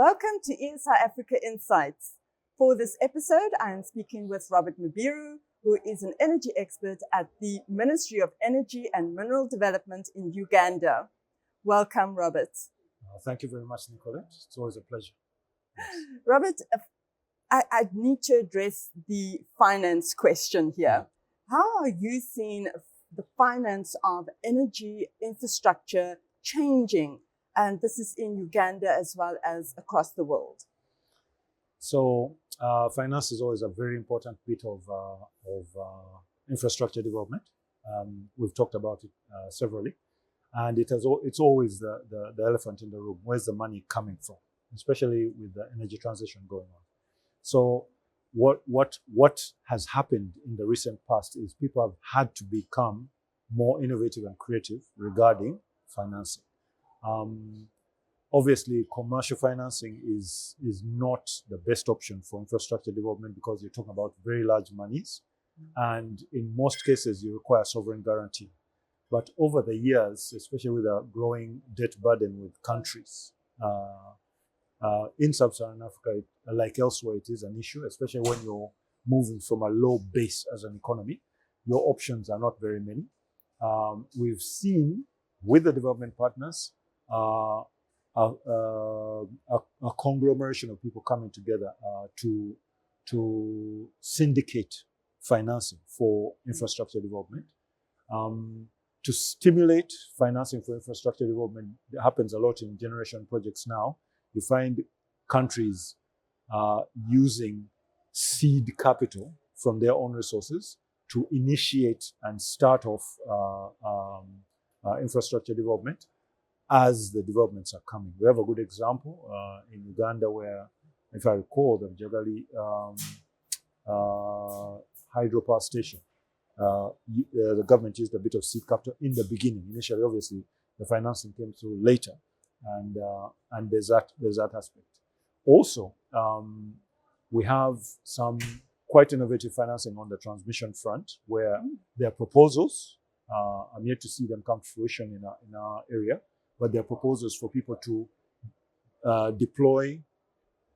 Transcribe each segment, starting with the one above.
Welcome to Inside Africa Insights. For this episode, I am speaking with Robert Mubiru, who is an energy expert at the Ministry of Energy and Mineral Development in Uganda. Welcome, Robert. Thank you very much, Nicolette. It's always a pleasure. Yes. Robert, I need to address the finance question here. How are you seeing the finance of energy infrastructure changing? And this is in Uganda as well as across the world. So finance is always a very important bit of infrastructure development. We've talked about it severally. And it's always the elephant in the room. Where's the money coming from? Especially with the energy transition going on. So what has happened in the recent past is people have had to become more innovative and creative regarding financing. Obviously, commercial financing is not the best option for infrastructure development because you're talking about very large monies. And in most cases, you require sovereign guarantee. But over the years, especially with a growing debt burden with countries, in sub-Saharan Africa, like elsewhere, it is an issue, especially when you're moving from a low base as an economy. Your options are not very many. We've seen with the development partners, a conglomeration of people coming together to syndicate financing for infrastructure development. To stimulate financing for infrastructure development, it happens a lot in generation projects now. You find countries using seed capital from their own resources to initiate and start off infrastructure development as the developments are coming. We have a good example in Uganda where, if I recall, the Jagali hydropower station, the government used a bit of seed capital in the beginning. Initially, obviously, the financing came through later, and there's that aspect. Also, we have some quite innovative financing on the transmission front, where there are proposals. I'm yet to see them come to fruition in our area, but there are proposals for people to deploy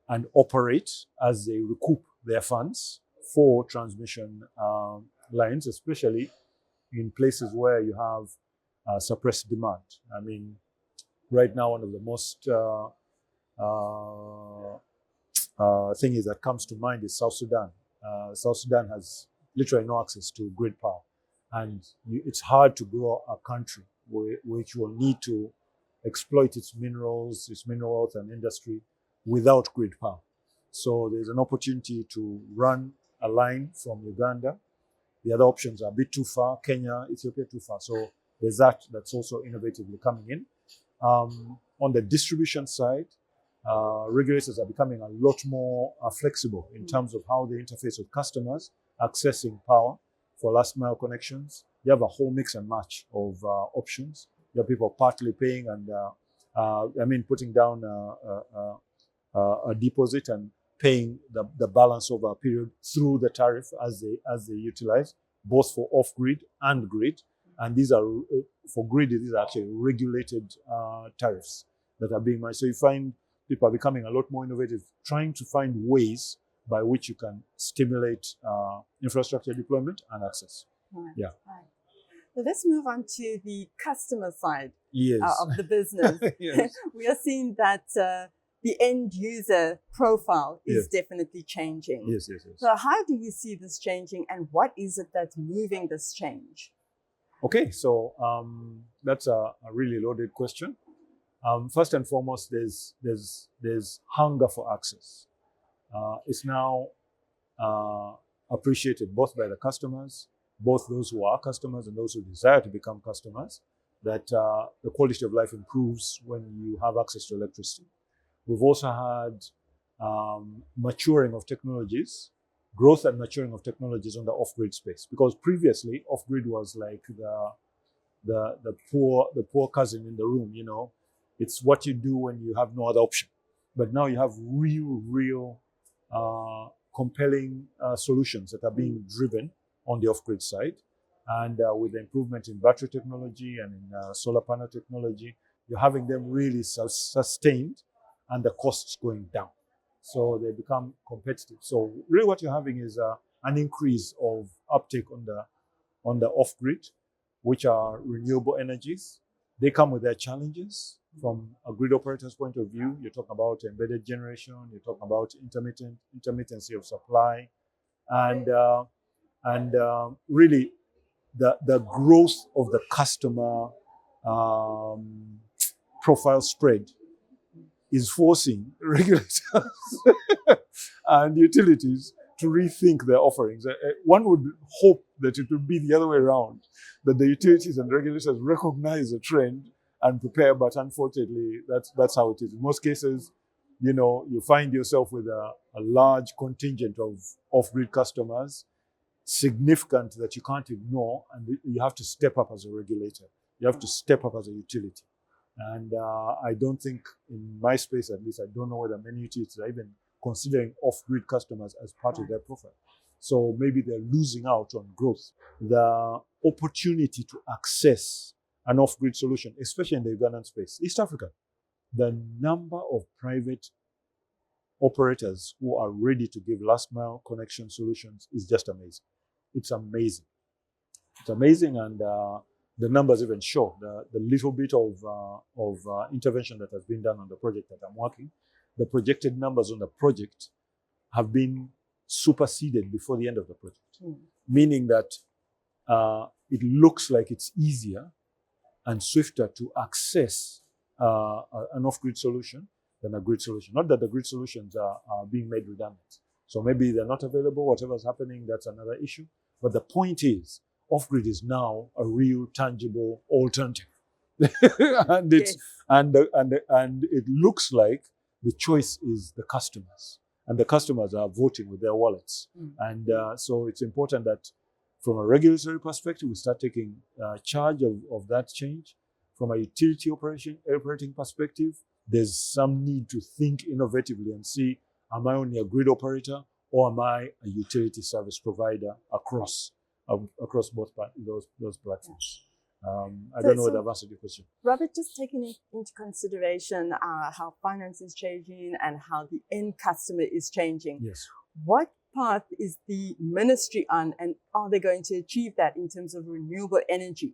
and operate as they recoup their funds for transmission lines, especially in places where you have suppressed demand. I mean, right now, one of the most things that comes to mind is South Sudan. South Sudan has literally no access to grid power. And it's hard to grow a country which will need to exploit its minerals, its mineral wealth and industry without grid power. So there's an opportunity to run a line from Uganda. The other options are a bit too far, Kenya, Ethiopia too far. So there's that's also innovatively coming in. On the distribution side, regulators are becoming a lot more flexible in terms of how they interface with customers, accessing power for last mile connections. You have a whole mix and match of options. You have people partly paying and putting down a deposit and paying the balance over a period through the tariff as they utilize, both for off-grid and grid. And these are, for grid, these are actually regulated tariffs that are being managed. So you find people are becoming a lot more innovative, trying to find ways by which you can stimulate infrastructure deployment and access. Right. Yeah. Right. So let's move on to the customer side of the business. Yes. We are seeing that the end user profile is definitely changing. Yes. So how do you see this changing, and what is it that's moving this change? Okay, so that's a really loaded question. First and foremost, there's hunger for access. It's now appreciated both by the customers, both those who are customers and those who desire to become customers, that the quality of life improves when you have access to electricity. We've also had maturing of technologies, growth and maturing of technologies on the off-grid space, because previously off-grid was like the poor cousin in the room. You know, it's what you do when you have no other option. But now you have real compelling solutions that are being driven on the off-grid side, and with the improvement in battery technology and in solar panel technology, you're having them really sustained and the costs going down. So they become competitive. So really what you're having is an increase of uptake on the off-grid, which are renewable energies. They come with their challenges from a grid operator's point of view. You're talking about embedded generation, you're talking about intermittency of supply, and really the growth of the customer profile spread is forcing regulators and utilities to rethink their offerings. One would hope that it would be the other way around, that the utilities and regulators recognize the trend and prepare, but unfortunately, that's how it is. In most cases, you find yourself with a large contingent of off-grid customers, significant that you can't ignore, and you have to step up as a regulator. You have to step up as a utility. And I don't think, in my space at least, I don't know whether many utilities are even considering off-grid customers as part of their profile. So maybe they're losing out on growth. The opportunity to access an off-grid solution, especially in the Ugandan space, East Africa, the number of private operators who are ready to give last-mile connection solutions is just amazing. It's amazing. It's amazing, and the numbers even show the little bit of intervention that has been done on the project that I'm working. The projected numbers on the project have been superseded before the end of the project, meaning that it looks like it's easier and swifter to access an off-grid solution than a grid solution. Not that the grid solutions are being made redundant. So maybe they're not available, whatever's happening, that's another issue. But the point is, off-grid is now a real, tangible alternative. And it's and it looks like the choice is the customers. And the customers are voting with their wallets. And so it's important that from a regulatory perspective, we start taking charge of that change. From a utility operating perspective, there's some need to think innovatively and see, am I only a grid operator or am I a utility service provider across both those platforms? I don't know whether I've answered your question. Robert, just taking into consideration how finance is changing and how the end customer is changing. Yes. What path is the ministry on, and are they going to achieve that in terms of renewable energy?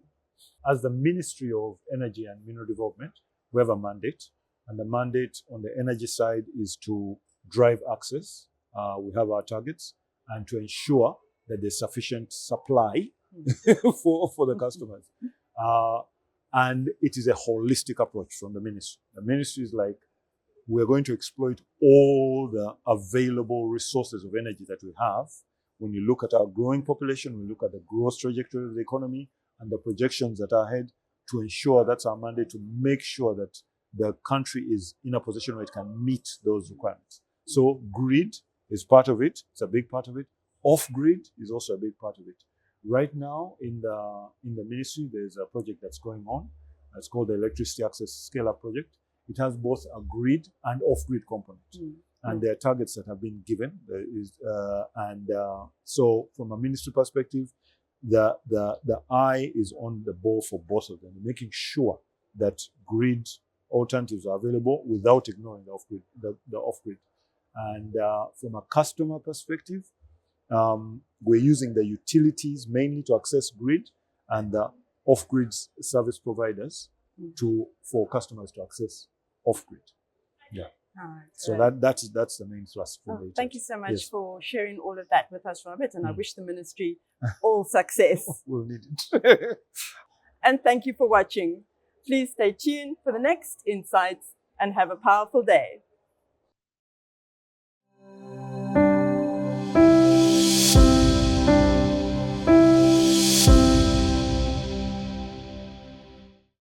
As the Ministry of Energy and Mineral Development, we have a mandate, and the mandate on the energy side is to drive access. We have our targets, and to ensure that there's sufficient supply for the customers. And it is a holistic approach from the ministry. The ministry is like, we're going to exploit all the available resources of energy that we have. When you look at our growing population, we look at the growth trajectory of the economy and the projections that are ahead, to ensure that's our mandate, to make sure that the country is in a position where it can meet those requirements. So grid is part of it. It's a big part of it. Off-grid is also a big part of it. Right now, in the ministry, there's a project that's going on. It's called the Electricity Access Scale-Up Project. It has both a grid and off-grid component. And there are targets that have been given. So from a ministry perspective, the eye is on the ball for both of them, making sure that grid alternatives are available without ignoring the off-grid. And from a customer perspective, we're using the utilities mainly to access grid, and the off-grid service providers for customers to access off-grid. Yeah. So that's the main thrust. Thank you so much for sharing all of that with us, Robert, and I wish the ministry all success. We'll need it. And thank you for watching. Please stay tuned for the next insights and have a powerful day.